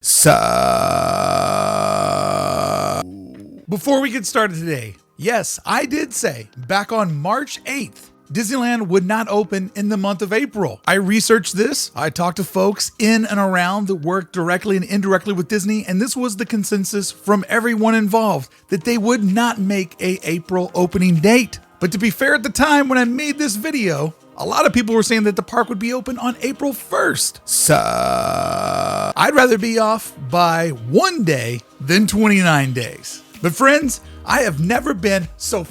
Before we get started today, yes, I did say back on March 8th, Disneyland would not open in the month of April. I researched this. I talked to folks in and around that work directly and indirectly with Disney, and this was the consensus from everyone involved that they would not make a April opening date. But to be fair, at the time when I made this video, a lot of people were saying that the park would be open on April 1st. So I'd rather be off by 1 day than 29 days. But friends, I have never been so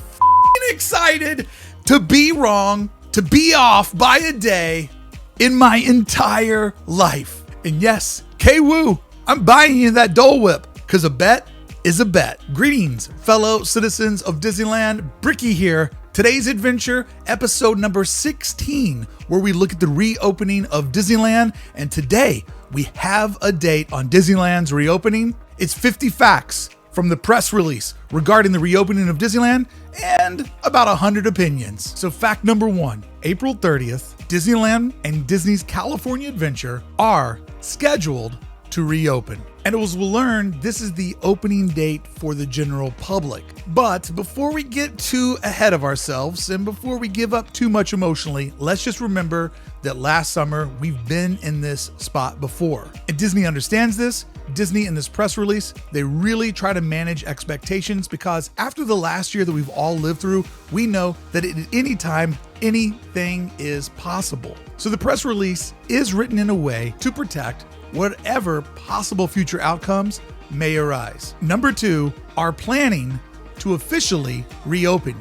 excited to be wrong, to be off by a day in my entire life. And yes, K-Woo, I'm buying you that Dole Whip, because a bet is a bet. Greetings, fellow citizens of Disneyland. Brickey here. Today's adventure, episode number 16, where we look at the reopening of Disneyland. And today, we have a date on Disneyland's reopening. It's 50 facts from the press release regarding the reopening of Disneyland and about 100 opinions. So fact number 1, April 30th, Disneyland and Disney's California Adventure are scheduled to reopen. And as we'll learn, this is the opening date for the general public. But before we get too ahead of ourselves and before we give up too much emotionally, let's just remember that last summer we've been in this spot before. And Disney understands this. Disney in this press release, they really try to manage expectations because after the last year that we've all lived through, we know that at any time, anything is possible. So the press release is written in a way to protect whatever possible future outcomes may arise. Number 2, are planning to officially reopen.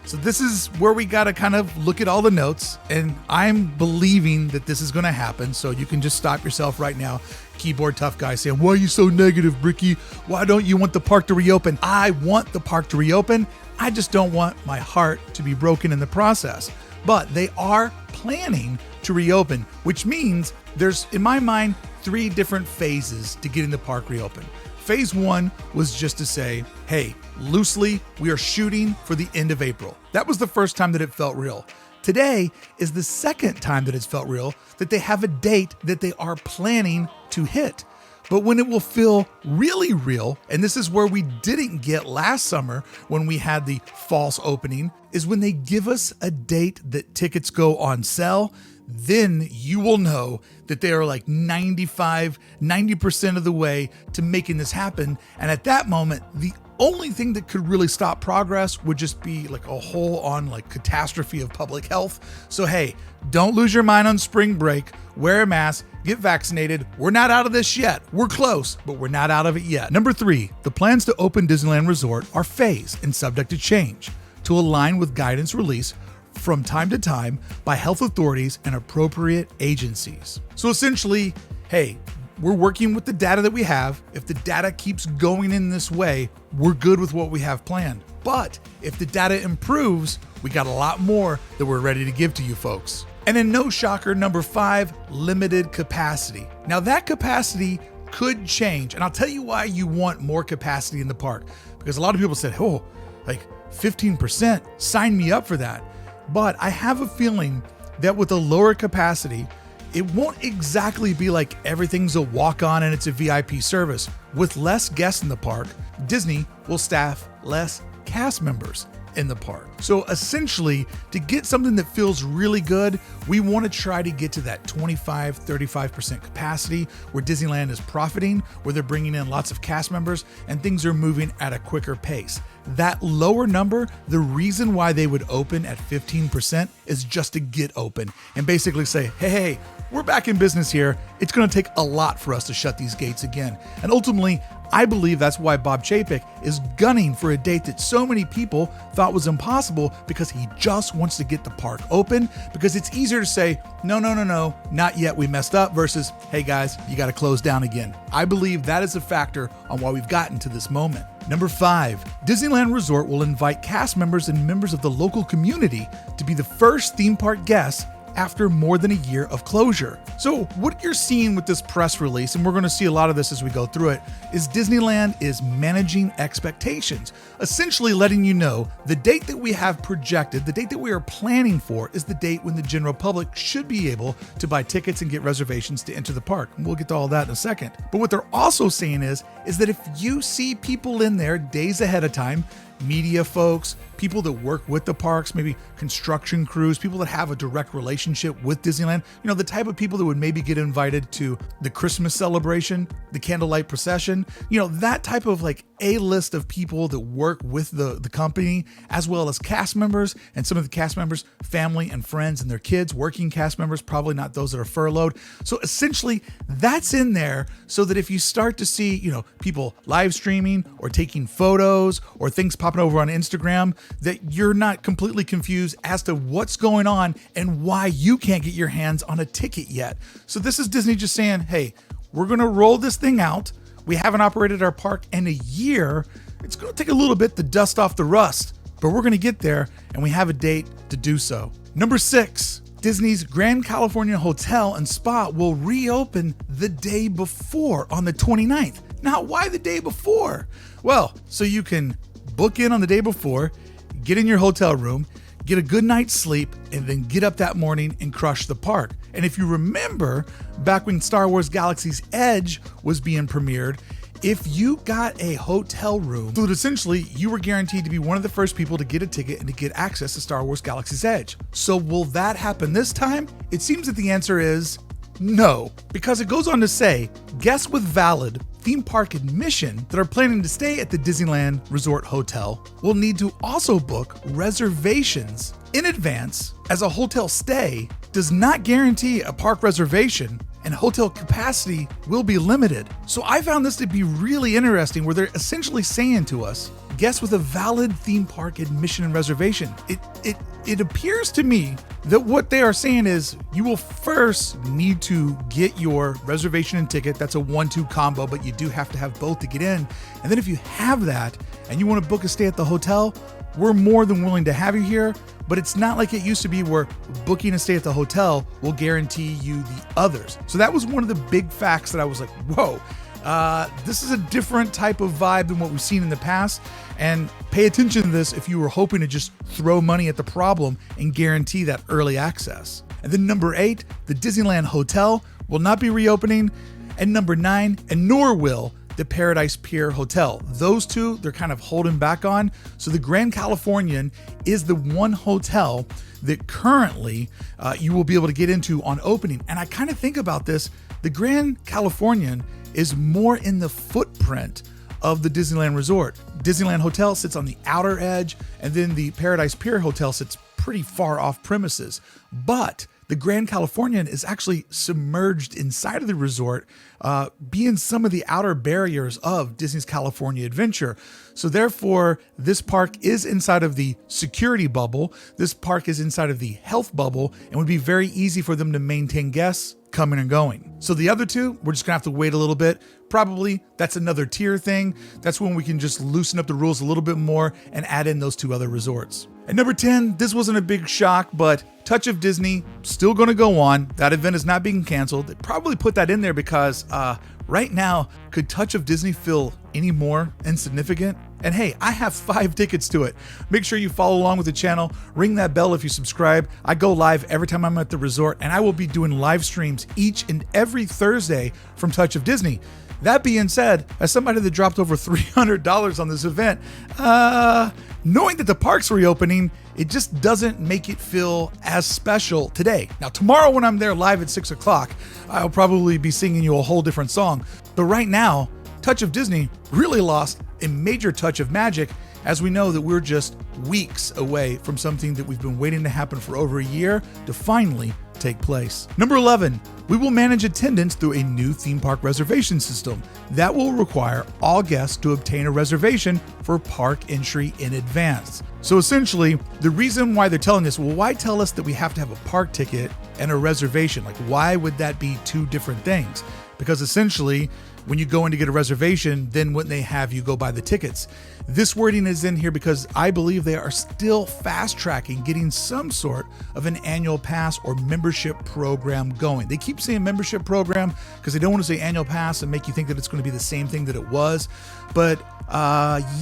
So this is where we got to kind of look at all the notes, and I'm believing that this is going to happen. So you can just stop yourself right now. Keyboard tough guy saying, why are you so negative, Brickey? Why don't you want the park to reopen? I want the park to reopen. I just don't want my heart to be broken in the process. But they are planning to reopen, which means there's, in my mind, 3 different phases to getting the park reopened. Phase 1 was just to say, hey, loosely, we are shooting for the end of April. That was the first time that it felt real. Today is the second time that it's felt real, that they have a date that they are planning to hit. But when it will feel really real, and this is where we didn't get last summer when we had the false opening, is when they give us a date that tickets go on sale. Then you will know that they are like 90% of the way to making this happen. And at that moment, the only thing that could really stop progress would just be like a whole on like catastrophe of public health. So hey, don't lose your mind on spring break, wear a mask, get vaccinated. We're not out of this yet. We're close, but we're not out of it yet. Number 3, the plans to open Disneyland Resort are phased and subject to change to align with guidance released from time to time by health authorities and appropriate agencies. So essentially, hey, we're working with the data that we have. If the data keeps going in this way, we're good with what we have planned. But if the data improves, we got a lot more that we're ready to give to you folks. And in no shocker, number 5, limited capacity. Now that capacity could change. And I'll tell you why you want more capacity in the park. Because a lot of people said, oh, like 15%, sign me up for that. But I have a feeling that with a lower capacity, it won't exactly be like everything's a walk-on and it's a VIP service. With less guests in the park, Disney will staff less cast members in the park. So essentially, to get something that feels really good, we want to try to get to that 25-35% capacity where Disneyland is profiting, where they're bringing in lots of cast members and things are moving at a quicker pace. That lower number, the reason why they would open at 15% is just to get open and basically say, hey, we're back in business here. It's going to take a lot for us to shut these gates again. And ultimately, I believe that's why Bob Chapek is gunning for a date that so many people thought was impossible, because he just wants to get the park open, because it's easier to say, no, not yet, we messed up, versus, hey guys, you got to close down again. I believe that is a factor on why we've gotten to this moment. Number 5, Disneyland Resort will invite cast members and members of the local community to be the first theme park guests after more than a year of closure. So what you're seeing with this press release, and we're going to see a lot of this as we go through it, is Disneyland is managing expectations, essentially letting you know the date that we have projected, the date that we are planning for, is the date when the general public should be able to buy tickets and get reservations to enter the park. And we'll get to all that in a second. But what they're also saying is that if you see people in there days ahead of time, media folks, people that work with the parks, maybe construction crews, people that have a direct relationship with Disneyland, the type of people that would maybe get invited to the Christmas celebration, the candlelight procession, that type of like a list of people that work with the company, as well as cast members, and some of the cast members, family and friends and their kids, working cast members, probably not those that are furloughed. So essentially that's in there so that if you start to see, people live streaming or taking photos or things popping over on Instagram, that you're not completely confused as to what's going on and why you can't get your hands on a ticket yet. So this is Disney just saying, hey, we're going to roll this thing out. We haven't operated our park in a year. It's going to take a little bit to dust off the rust, but we're going to get there, and we have a date to do so. Number 6, Disney's Grand California Hotel and Spa will reopen the day before on the 29th. Now, why the day before? Well, so you can book in on the day before, get in your hotel room, get a good night's sleep, and then get up that morning and crush the park. And if you remember, back when Star Wars Galaxy's Edge was being premiered, if you got a hotel room, so essentially you were guaranteed to be one of the first people to get a ticket and to get access to Star Wars Galaxy's Edge. So will that happen this time? It seems that the answer is no, because it goes on to say, guests with valid theme park admission that are planning to stay at the Disneyland Resort Hotel will need to also book reservations in advance, as a hotel stay does not guarantee a park reservation and hotel capacity will be limited. So I found this to be really interesting, where they're essentially saying to us, guests with a valid theme park admission and reservation. It appears to me that what they are saying is you will first need to get your reservation and ticket. That's a 1-2 combo, but you do have to have both to get in. And then if you have that and you want to book a stay at the hotel, we're more than willing to have you here. But it's not like it used to be where booking a stay at the hotel will guarantee you the others. So that was one of the big facts that I was like, whoa, this is a different type of vibe than what we've seen in the past. And pay attention to this if you were hoping to just throw money at the problem and guarantee that early access. And then number 8, the Disneyland Hotel will not be reopening. And number 9, and nor will the Paradise Pier Hotel. Those two, they're kind of holding back on. So the Grand Californian is the one hotel that currently you will be able to get into on opening. And I kind of think about this, the Grand Californian is more in the footprint of the Disneyland Resort. Disneyland Hotel sits on the outer edge, and then the Paradise Pier Hotel sits pretty far off premises. But the Grand Californian is actually submerged inside of the resort, being some of the outer barriers of Disney's California Adventure. So therefore, this park is inside of the security bubble. This park is inside of the health bubble, and would be very easy for them to maintain guests coming and going. So the other two, we're just gonna have to wait a little bit. Probably that's another tier thing. That's when we can just loosen up the rules a little bit more and add in those 2 other resorts. At number 10, this wasn't a big shock, but Touch of Disney still going to go on. That event is not being canceled. They probably put that in there because right now, could Touch of Disney feel any more insignificant? And hey, I have 5 tickets to it. Make sure you follow along with the channel. Ring that bell if you subscribe. I go live every time I'm at the resort, and I will be doing live streams each and every Thursday from Touch of Disney. That being said, as somebody that dropped over $300 on this event, knowing that the park's reopening, it just doesn't make it feel as special today. Now, tomorrow when I'm there live at 6 o'clock, I'll probably be singing you a whole different song. But right now, Touch of Disney really lost a major touch of magic, as we know that we're just weeks away from something that we've been waiting to happen for over a year to finally take place. Number 11, we will manage attendance through a new theme park reservation system that will require all guests to obtain a reservation for park entry in advance. So essentially, the reason why they're telling us, well, why tell us that we have to have a park ticket and a reservation? Like, why would that be 2 different things? Because essentially, when you go in to get a reservation, then wouldn't they have you go buy the tickets? This wording is in here because I believe they are still fast tracking getting some sort of an annual pass or membership program going. They keep saying membership program because they don't want to say annual pass and make you think that it's going to be the same thing that it was. But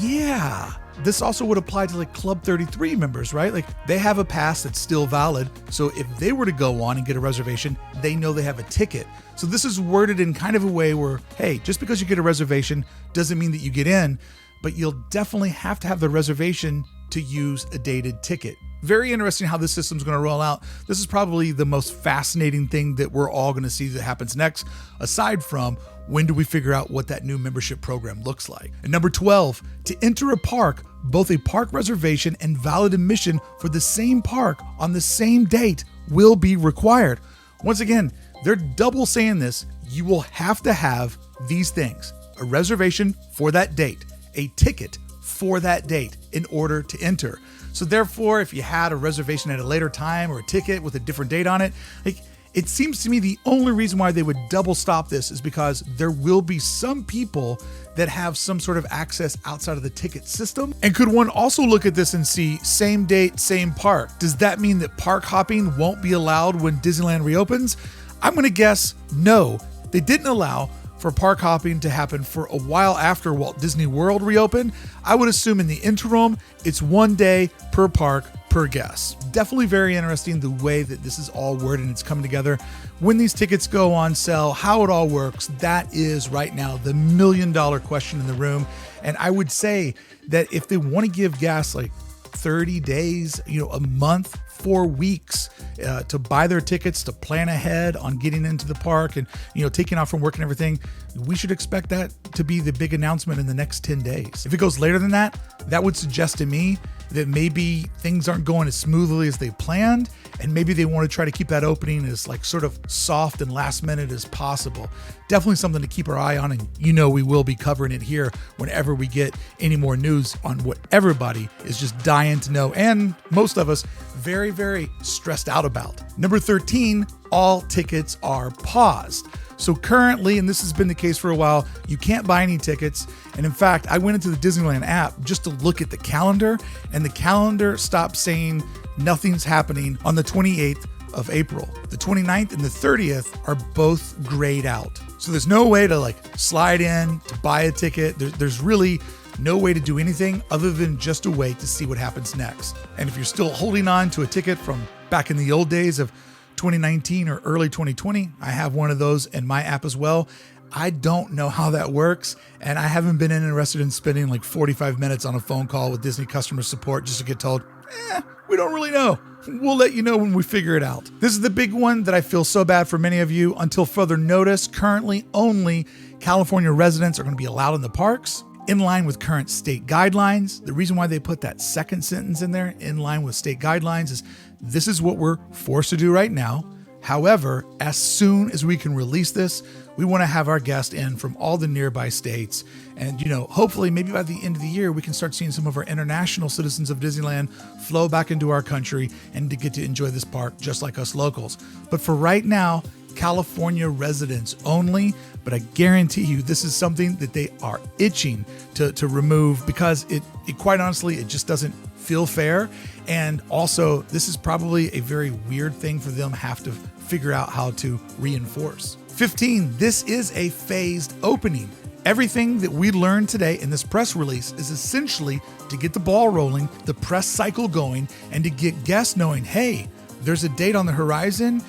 yeah, this also would apply to like Club 33 members, right? Like they have a pass that's still valid. So if they were to go on and get a reservation, they know they have a ticket. So this is worded in kind of a way where, hey, just because you get a reservation doesn't mean that you get in, but you'll definitely have to have the reservation to use a dated ticket. Very interesting how this system's going to roll out. This is probably the most fascinating thing that we're all going to see that happens next, aside from when do we figure out what that new membership program looks like. And number 12, to enter a park, both a park reservation and valid admission for the same park on the same date will be required. Once again, they're double saying this. You will have to have these things: a reservation for that date, a ticket for that date in order to enter. So therefore, if you had a reservation at a later time or a ticket with a different date on it, it seems to me the only reason why they would double stop this is because there will be some people that have some sort of access outside of the ticket system. And could one also look at this and see same date, same park? Does that mean that park hopping won't be allowed when Disneyland reopens? I'm going to guess no. They didn't allow for park hopping to happen for a while after Walt Disney World reopened. I would assume in the interim, it's 1 day per park per guest. Definitely very interesting the way that this is all worded and it's coming together. When these tickets go on sale, how it all works, that is right now the $1 million question in the room. And I would say that if they want to give guests like 30 days, a month, 4 weeks to buy their tickets, to plan ahead on getting into the park and, taking off from work and everything, we should expect that to be the big announcement in the next 10 days. If it goes later than that, that would suggest to me that maybe things aren't going as smoothly as they planned, and maybe they want to try to keep that opening as like sort of soft and last minute as possible. Definitely something to keep our eye on, and we will be covering it here whenever we get any more news on what everybody is just dying to know, and most of us very, very stressed out about. Number 13, all tickets are paused. So currently, and this has been the case for a while, you can't buy any tickets. And in fact, I went into the Disneyland app just to look at the calendar, and the calendar stopped saying nothing's happening on the 28th of April. The 29th and the 30th are both grayed out. So there's no way to slide in to buy a ticket. There's really no way to do anything other than just to wait to see what happens next. And if you're still holding on to a ticket from back in the old days of 2019 or early 2020, I have one of those in my app as well. I don't know how that works, and I haven't been interested in spending 45 minutes on a phone call with Disney customer support just to get told, we don't really know. We'll let you know when we figure it out. This is the big one that I feel so bad for many of you. Until further notice, currently only California residents are going to be allowed in the parks, in line with current state guidelines. The reason why they put that second sentence in there, in line with state guidelines, is this is what we're forced to do right now. However, as soon as we can release this, we want to have our guests in from all the nearby states. And, hopefully maybe by the end of the year, we can start seeing some of our international citizens of Disneyland flow back into our country and to get to enjoy this park just like us locals. But for right now, California residents only. But I guarantee you this is something that they are itching to remove, because it quite honestly, it just doesn't feel fair. And also, this is probably a very weird thing for them have to figure out how to reinforce. 15, this is a phased opening. Everything that we learned today in this press release is essentially to get the ball rolling, the press cycle going, and to get guests knowing, hey, there's a date on the horizon,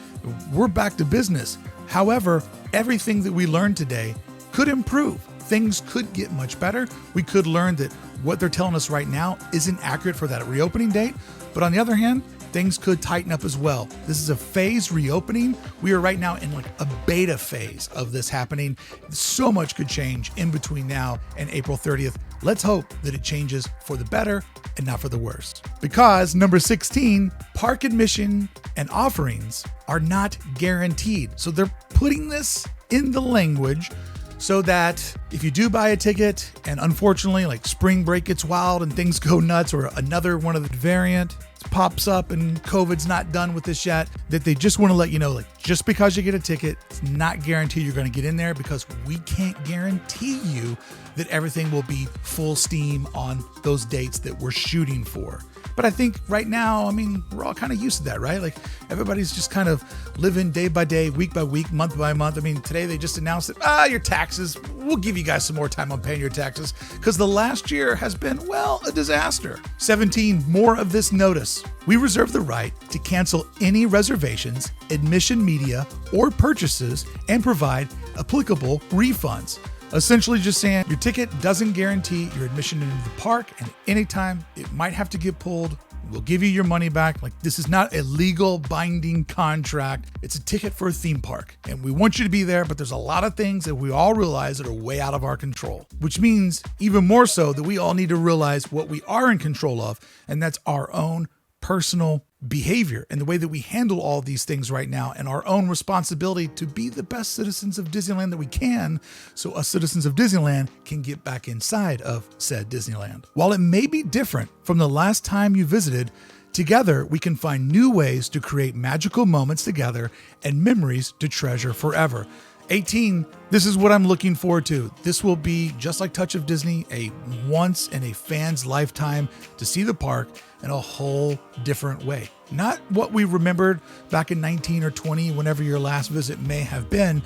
we're back to business. However, everything that we learned today could improve. Things could get much better. We could learn that what they're telling us right now isn't accurate for that reopening date. But on the other hand, things could tighten up as well. This is a phased reopening. We are right now in a beta phase of this happening. So much could change in between now and April 30th. Let's hope that it changes for the better and not for the worse. Because number 16, park admission and offerings are not guaranteed. So they're putting this in the language so that if you do buy a ticket and unfortunately spring break gets wild and things go nuts, or another one of the variant pops up and COVID's not done with this yet, that they just want to let you know, Just because you get a ticket, it's not guaranteed you're going to get in there, because we can't guarantee you that everything will be full steam on those dates that we're shooting for. But I think right now, I mean, we're all kind of used to that, right? Like, everybody's just kind of living day by day, week by week, month by month. I mean, today they just announced that, your taxes, we'll give you guys some more time on paying your taxes, because the last year has been, well, a disaster. 17, more of this notice. We reserve the right to cancel any reservations, admission media, or purchases, and provide applicable refunds. Essentially just saying your ticket doesn't guarantee your admission into the park, and anytime it might have to get pulled, we'll give you your money back. Like, this is not a legal binding contract. It's a ticket for a theme park, and we want you to be there, but there's a lot of things that we all realize that are way out of our control, which means even more so that we all need to realize what we are in control of, and that's our own personal behavior and the way that we handle all these things right now, and our own responsibility to be the best citizens of Disneyland that we can, so us citizens of Disneyland can get back inside of said Disneyland. While it may be different from the last time you visited, together we can find new ways to create magical moments together and memories to treasure forever. 18, this is what I'm looking forward to. This will be, just like Touch of Disney, a once in a fan's lifetime to see the park in a whole different way. Not what we remembered back in 19 or 20, whenever your last visit may have been,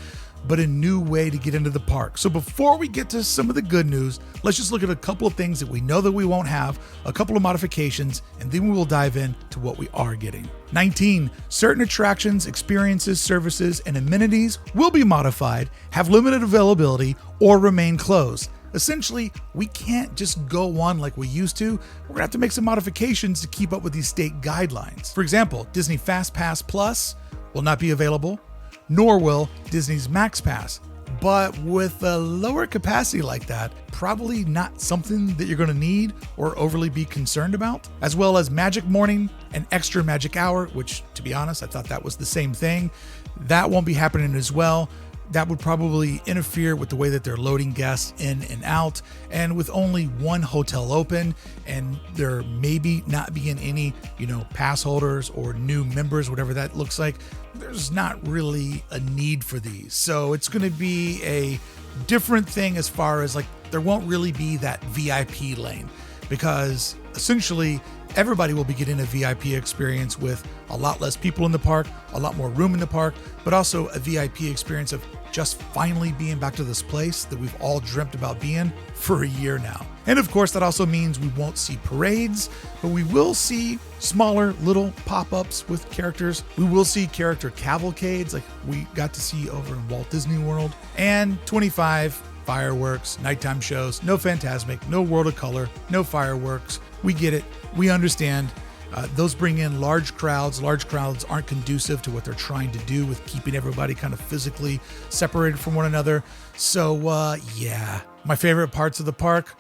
but a new way to get into the park. So before we get to some of the good news, let's just look at a couple of things that we know that we won't have, a couple of modifications, and then we will dive in to what we are getting. 19, certain attractions, experiences, services, and amenities will be modified, have limited availability, or remain closed. Essentially, we can't just go on like we used to. We're gonna have to make some modifications to keep up with these state guidelines. For example, Disney Fast Pass Plus will not be available, nor will Disney's Max Pass. But with a lower capacity like that, probably not something that you're going to need or overly be concerned about. As well as Magic Morning and Extra Magic Hour, which, to be honest, I thought that was the same thing. That won't be happening as well. That would probably interfere with the way that they're loading guests in and out. And with only one hotel open, and there maybe not being any, pass holders or new members, whatever that looks like, there's not really a need for these. So it's going to be a different thing as far as, like, there won't really be that VIP lane, because essentially everybody will be getting a VIP experience with a lot less people in the park, a lot more room in the park, but also a VIP experience of just finally being back to this place that we've all dreamt about being for a year now. And of course, that also means we won't see parades, but we will see smaller little pop-ups with characters. We will see character cavalcades like we got to see over in Walt Disney World. And 25, fireworks, nighttime shows, no Fantasmic, no World of Color, no fireworks. We get it. We understand. Those bring in large crowds. Large crowds aren't conducive to what they're trying to do with keeping everybody kind of physically separated from one another. So, my favorite parts of the park,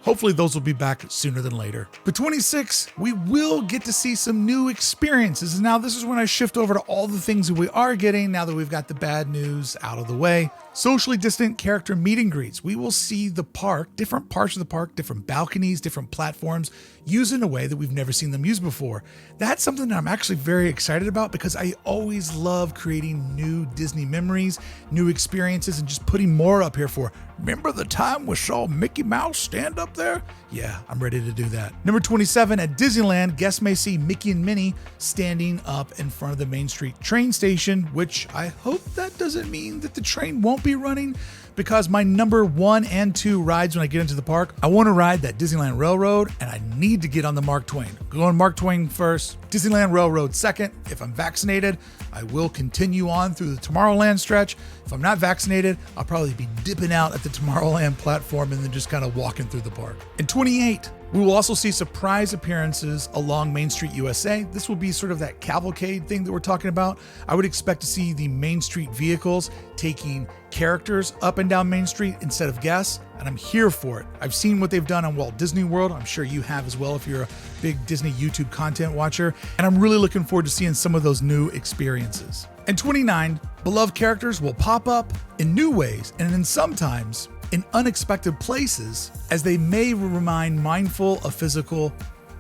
hopefully those will be back sooner than later. But 26, we will get to see some new experiences. Now, this is when I shift over to all the things that we are getting now that we've got the bad news out of the way. Socially distant character meet and greets. We will see the park, different parts of the park, different balconies, different platforms, used in a way that we've never seen them used before. That's something that I'm actually very excited about, because I always love creating new Disney memories, new experiences, and just putting more up here for, remember the time we saw Mickey Mouse stand up there? Yeah, I'm ready to do that. Number 27, at Disneyland, guests may see Mickey and Minnie standing up in front of the Main Street train station, which I hope that doesn't mean that the train won't be running, because my number 1 and 2 rides when I get into the park, I want to ride that Disneyland Railroad, and I need to get on the Mark Twain. Go on Mark Twain first, Disneyland Railroad second. If I'm vaccinated, I will continue on through the Tomorrowland stretch. If I'm not vaccinated, I'll probably be dipping out at the Tomorrowland platform and then just kind of walking through the park. In 28, we will also see surprise appearances along Main Street USA. This will be sort of that cavalcade thing that we're talking about. I would expect to see the Main Street vehicles taking characters up and down Main Street instead of guests, and I'm here for it. I've seen what they've done on Walt Disney World. I'm sure you have as well if you're a big Disney YouTube content watcher, and I'm really looking forward to seeing some of those new experiences. And 29, beloved characters will pop up in new ways, and then sometimes in unexpected places, as they may remind mindful of physical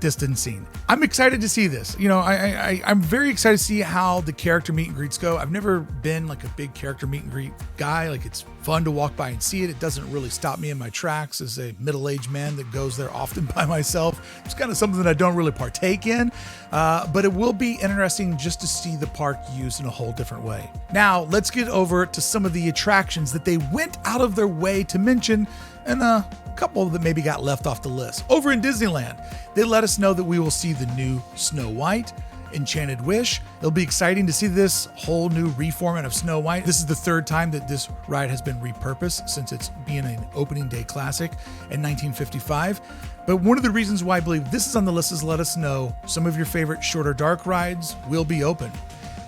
distancing. I'm excited to see this. You know, I'm very excited to see how the character meet and greets go. I've never been like a big character meet and greet guy. Like, it's fun to walk by and see it. It doesn't really stop me in my tracks as a middle-aged man that goes there often by myself. It's kind of something that I don't really partake in, but it will be interesting just to see the park used in a whole different way. Now, let's get over to some of the attractions that they went out of their way to mention, and a couple that maybe got left off the list. Over in Disneyland, they let us know that we will see the new Snow White, Enchanted Wish. It'll be exciting to see this whole new reformat of Snow White. This is the third time that this ride has been repurposed since it's being an opening day classic in 1955. But one of the reasons why I believe this is on the list is let us know some of your favorite shorter dark rides will be open.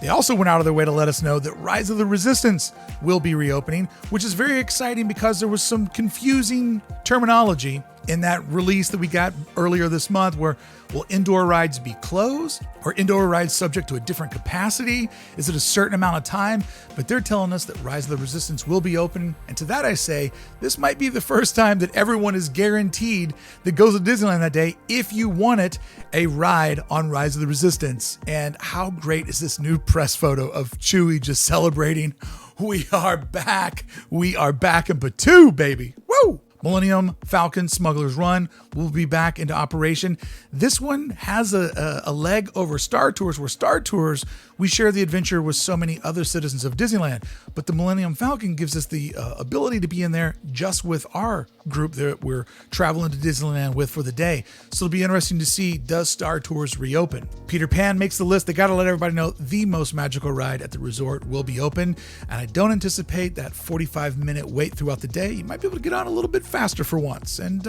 They also went out of their way to let us know that Rise of the Resistance will be reopening, which is very exciting because there was some confusing terminology in that release that we got earlier this month, where will indoor rides be closed or indoor rides subject to a different capacity? Is it a certain amount of time? But they're telling us that Rise of the Resistance will be open. And to that I say, this might be the first time that everyone is guaranteed that goes to Disneyland that day, if you want it, a ride on Rise of the Resistance. And how great is this new press photo of Chewie just celebrating? We are back. We are back in Batuu, baby. Woo! Millennium Falcon Smuggler's Run will be back into operation. This one has a leg over Star Tours, where Star Tours, we share the adventure with so many other citizens of Disneyland. But the Millennium Falcon gives us the ability to be in there just with our group that we're traveling to Disneyland with for the day. So it'll be interesting to see, does Star Tours reopen? Peter Pan makes the list. They got to let everybody know the most magical ride at the resort will be open. And I don't anticipate that 45-minute wait throughout the day. You might be able to get on a little bit faster for once. And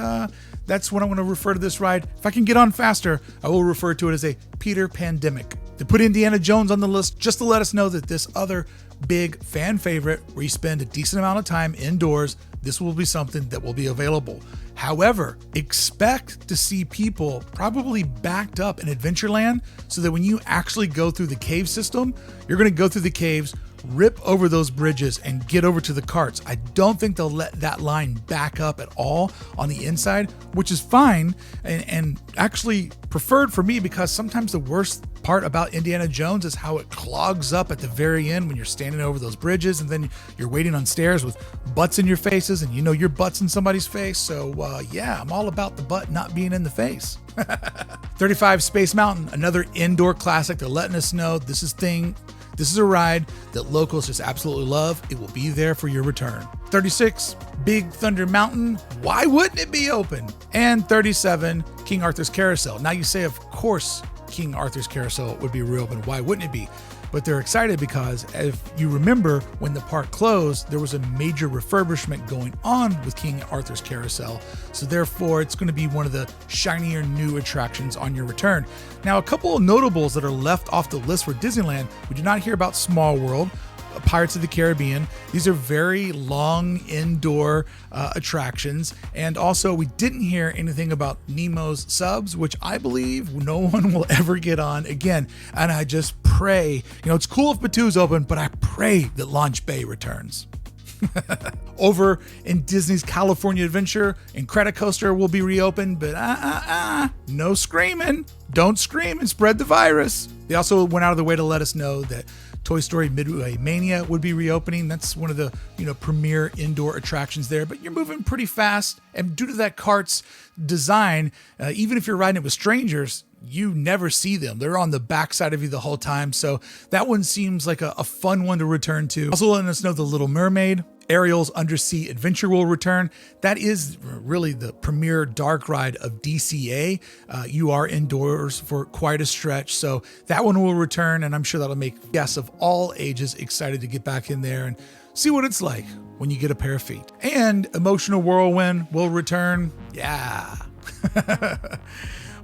that's what I'm going to refer to this ride. If I can get on faster, I will refer to it as a Peter Pandemic. They put Indiana Jones on the list just to let us know that this other big fan favorite, where you spend a decent amount of time indoors, this will be something that will be available. However, expect to see people probably backed up in Adventureland, so that when you actually go through the cave system, you're going to go through the caves, rip over those bridges, and get over to the carts. I don't think they'll let that line back up at all on the inside, which is fine and actually preferred for me, because sometimes the worst part about Indiana Jones is how it clogs up at the very end when you're standing over those bridges, and then you're waiting on stairs with butts in your faces, and you know your butt's in somebody's face. So yeah, I'm all about the butt not being in the face. 35 Space Mountain, another indoor classic. They're letting us know this is a ride that locals just absolutely love. It will be there for your return. 36, Big Thunder Mountain. Why wouldn't it be open? And 37, King Arthur's Carousel. Now you say, of course, King Arthur's Carousel would be reopened. Why wouldn't it be? But they're excited because, if you remember, when the park closed, there was a major refurbishment going on with King Arthur's Carousel. So therefore, it's going to be one of the shinier new attractions on your return. Now, a couple of notables that are left off the list for Disneyland, we did not hear about Small World, Pirates of the Caribbean. These are very long indoor attractions. And also, we didn't hear anything about Nemo's Subs, which I believe no one will ever get on again. And I just pray, it's cool if Batuu's open, but I pray that Launch Bay returns. Over in Disney's California Adventure, Incredicoaster will be reopened, but no screaming. Don't scream and spread the virus. They also went out of their way to let us know that Toy Story Midway Mania would be reopening. That's one of the premier indoor attractions there, but you're moving pretty fast. And due to that cart's design, even if you're riding it with strangers, you never see them. They're on the backside of you the whole time. So that one seems like a fun one to return to. Also letting us know the Little Mermaid, Ariel's Undersea Adventure will return. That is really the premier dark ride of DCA. You are indoors for quite a stretch, so that one will return, and I'm sure that'll make guests of all ages excited to get back in there and see what it's like when you get a pair of feet. And Emotional Whirlwind will return. Yeah.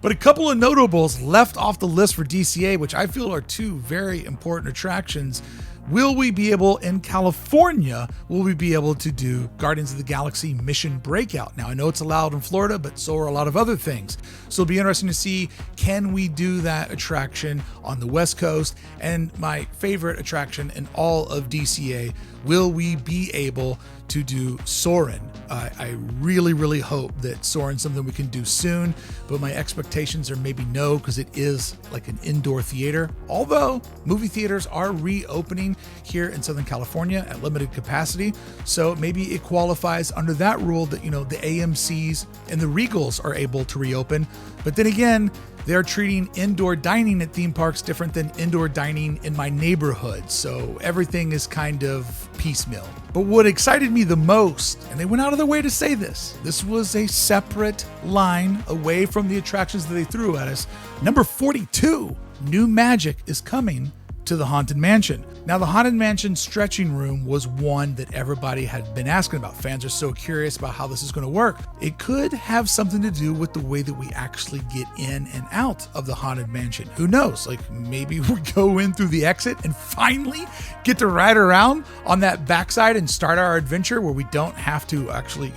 But a couple of notables left off the list for DCA, which I feel are two very important attractions. Will we be able, in California, to do Guardians of the Galaxy Mission Breakout? Now, I know it's allowed in Florida, but so are a lot of other things. So it'll be interesting to see, can we do that attraction on the West Coast? And my favorite attraction in all of DCA, will we be able to do Soarin'. I really hope that Soarin's something we can do soon, but my expectations are maybe no, because it is like an indoor theater. Although movie theaters are reopening here in Southern California at limited capacity, so maybe it qualifies under that rule that, the AMCs and the Regals are able to reopen. But then again, they're treating indoor dining at theme parks different than indoor dining in my neighborhood. So everything is kind of piecemeal. But what excited me the most, and they went out of their way to say this was a separate line away from the attractions that they threw at us. Number 42, new magic is coming to the Haunted Mansion. Now, the Haunted Mansion stretching room was one that everybody had been asking about. Fans are so curious about how this is going to work. It could have something to do with the way that we actually get in and out of the Haunted Mansion. Who knows? Like, maybe we go in through the exit and finally get to ride around on that backside and start our adventure where we don't have to actually,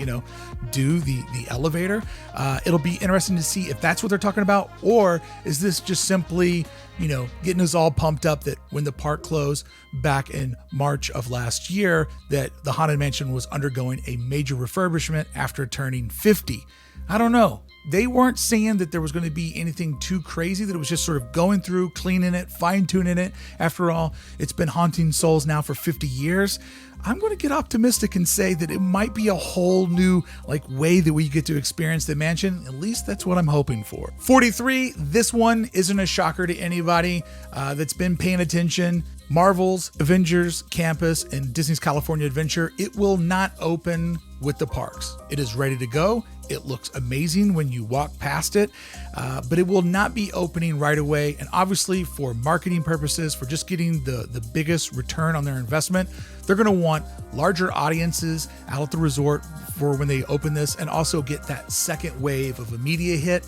do the elevator. It'll be interesting to see if that's what they're talking about, or is this just simply, getting us all pumped up that when the park closed back in March of last year, that the Haunted Mansion was undergoing a major refurbishment after turning 50. I don't know. They weren't saying that there was going to be anything too crazy, that it was just sort of going through, cleaning it, fine-tuning it. After all, it's been haunting souls now for 50 years. I'm going to get optimistic and say that it might be a whole new way that we get to experience the mansion. At least that's what I'm hoping for. 43, this one isn't a shocker to anybody that's been paying attention. Marvel's Avengers Campus and Disney's California Adventure, it will not open with the parks. It is ready to go. It looks amazing when you walk past it, but it will not be opening right away. And obviously, for marketing purposes, for just getting the biggest return on their investment, they're going to want larger audiences out at the resort for when they open this, and also get that second wave of a media hit.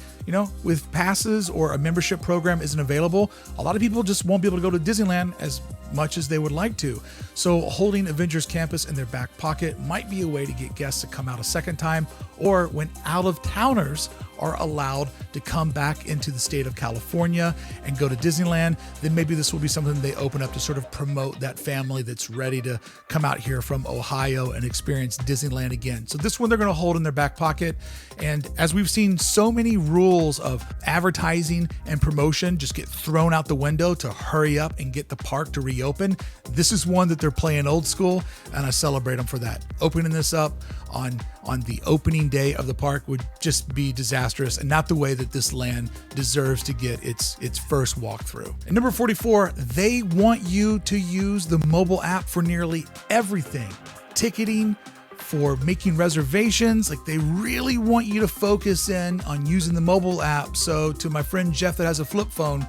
With passes or a membership program isn't available, a lot of people just won't be able to go to Disneyland as much as they would like to. So holding Avengers Campus in their back pocket might be a way to get guests to come out a second time, or when out-of-towners are allowed to come back into the state of California and go to Disneyland, then maybe this will be something they open up to sort of promote that family that's ready to come out here from Ohio and experience Disneyland again. So this one they're going to hold in their back pocket. And as we've seen so many rules of advertising and promotion just get thrown out the window to hurry up and get the park to reopen, this is one that they're playing old school, and I celebrate them for that. Opening this up on the opening day of the park would just be disastrous, and not the way that this land deserves to get its first walkthrough. And number 44, they want you to use the mobile app for nearly everything. Ticketing, for making reservations. They really want you to focus in on using the mobile app. So to my friend Jeff that has a flip phone,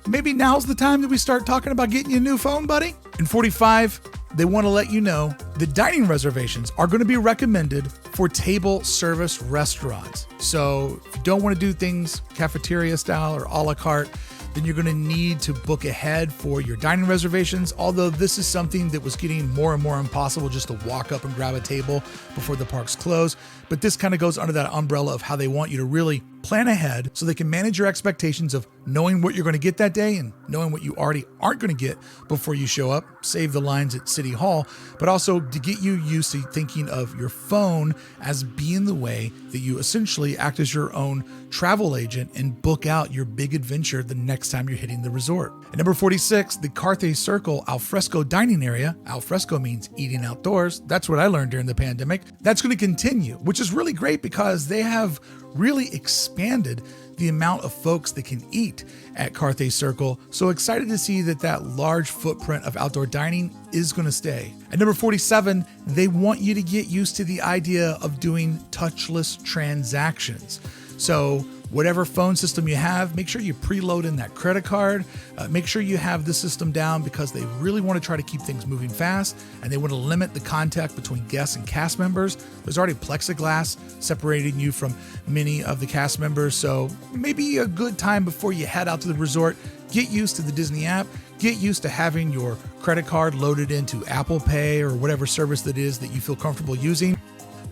maybe now's the time that we start talking about getting you a new phone, buddy. And 45, they want to let you know the dining reservations are going to be recommended for table service restaurants. So if you don't want to do things cafeteria style or a la carte, then you're going to need to book ahead for your dining reservations. Although this is something that was getting more and more impossible, just to walk up and grab a table before the parks close. But this kind of goes under that umbrella of how they want you to really plan ahead so they can manage your expectations of knowing what you're going to get that day and knowing what you already aren't going to get before you show up, save the lines at City Hall, but also to get you used to thinking of your phone as being the way that you essentially act as your own travel agent and book out your big adventure the next time you're hitting the resort. And number 46, the Carthay Circle alfresco dining area. Alfresco means eating outdoors. That's what I learned during the pandemic. That's going to continue, which is really great because they have really expanded the amount of folks that can eat at Carthay Circle. So excited to see that large footprint of outdoor dining is going to stay. At number 47, they want you to get used to the idea of doing touchless transactions. So whatever phone system you have, make sure you preload in that credit card. Make sure you have the system down because they really want to try to keep things moving fast, and they want to limit the contact between guests and cast members. There's already plexiglass separating you from many of the cast members, so maybe a good time before you head out to the resort, get used to the Disney app, get used to having your credit card loaded into Apple Pay or whatever service that is that you feel comfortable using.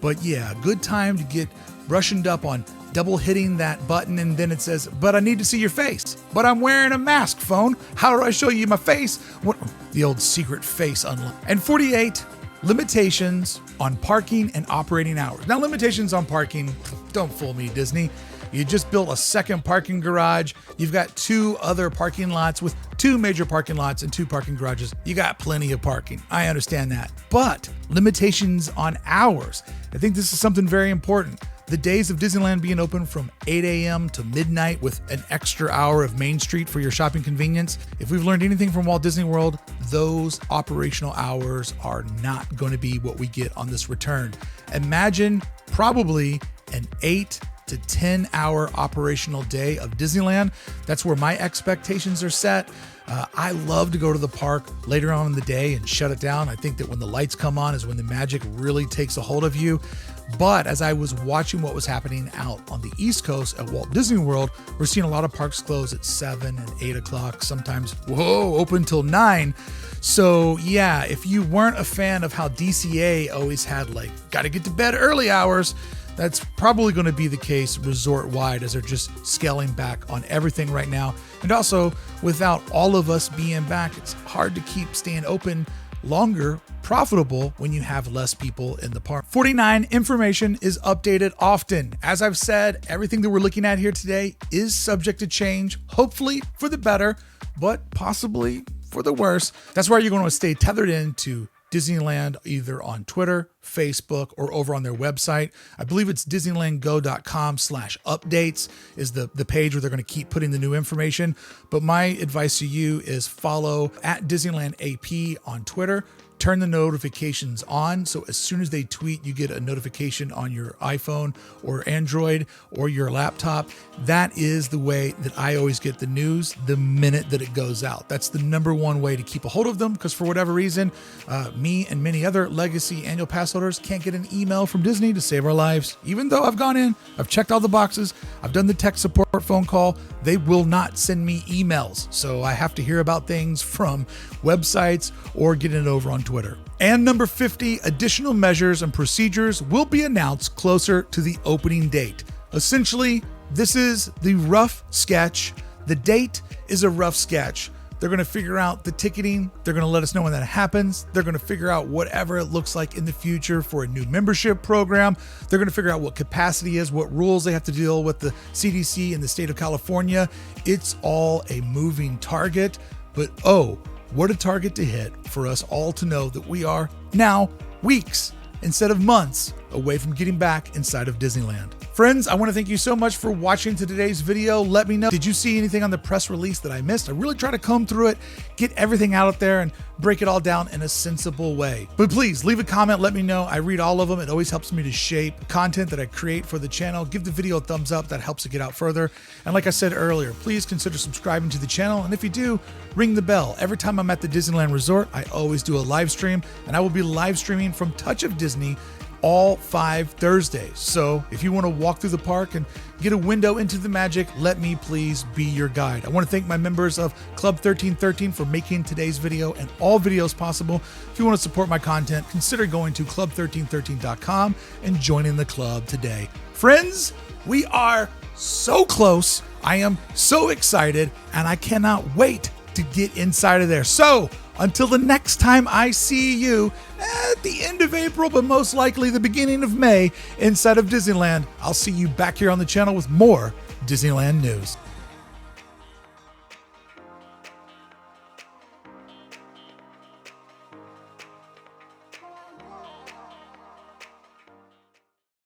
But yeah, good time to get brushed up on double hitting that button, and then it says, but I need to see your face. But I'm wearing a mask, phone. How do I show you my face? What? The old secret face unlock. And 48, limitations on parking and operating hours. Now, limitations on parking, don't fool me, Disney. You just built a second parking garage. You've got 2 other parking lots with 2 major parking lots and 2 parking garages. You got plenty of parking. I understand that. But limitations on hours. I think this is something very important. The days of Disneyland being open from 8 a.m. to midnight with an extra hour of Main Street for your shopping convenience. If we've learned anything from Walt Disney World, those operational hours are not going to be what we get on this return. Imagine probably an 8 to 10 hour operational day of Disneyland. That's where my expectations are set. I love to go to the park later on in the day and shut it down. I think that when the lights come on is when the magic really takes a hold of you. But as I was watching what was happening out on the East Coast at Walt Disney World, we're seeing a lot of parks close at 7 and 8 o'clock, sometimes, open till 9. So yeah, if you weren't a fan of how DCA always had got to get to bed early hours, that's probably going to be the case resort-wide as they're just scaling back on everything right now. And also, without all of us being back, it's hard to keep staying open longer, profitable when you have less people in the park. 49 information is updated often. As I've said, everything that we're looking at here today is subject to change, hopefully for the better, but possibly for the worse. That's why you're going to stay tethered into Disneyland either on Twitter, Facebook, or over on their website. I believe it's disneylandgo.com/updates is the page where they're going to keep putting the new information. But my advice to you is follow at Disneyland AP on Twitter. Turn the notifications on, so as soon as they tweet, you get a notification on your iPhone or Android or your laptop. That is the way that I always get the news the minute that it goes out. That's the number one way to keep a hold of them, because for whatever reason, me and many other legacy annual pass holders can't get an email from Disney to save our lives. Even though I've gone in, I've checked all the boxes, I've done the tech support phone call, they will not send me emails. So I have to hear about things from websites or getting it over on Twitter. And number 50, additional measures and procedures will be announced closer to the opening date. Essentially, this is the rough sketch. The date is a rough sketch. They're going to figure out the ticketing. They're going to let us know when that happens. They're going to figure out whatever it looks like in the future for a new membership program. They're going to figure out what capacity is, what rules they have to deal with the CDC in the state of California. It's all a moving target, but what a target to hit for us all to know that we are now weeks instead of months away from getting back inside of Disneyland. Friends, I want to thank you so much for watching today's video. Let me know, did you see anything on the press release that I missed? I really try to comb through it, get everything out there and break it all down in a sensible way. But please leave a comment, let me know. I read all of them. It always helps me to shape content that I create for the channel. Give the video a thumbs up, that helps it get out further. And like I said earlier, please consider subscribing to the channel. And if you do, ring the bell. Every time I'm at the Disneyland Resort, I always do a live stream, and I will be live streaming from Touch of Disney all 5 Thursdays. So if you want to walk through the park and get a window into the magic, let me please be your guide. I want to thank my members of Club 1313 for making today's video and all videos possible. If you want to support my content, consider going to club1313.com and joining the club today. Friends, we are so close. I am so excited, and I cannot wait to get inside of there. So until the next time I see you at the end of April, but most likely the beginning of May inside of Disneyland, I'll see you back here on the channel with more Disneyland news.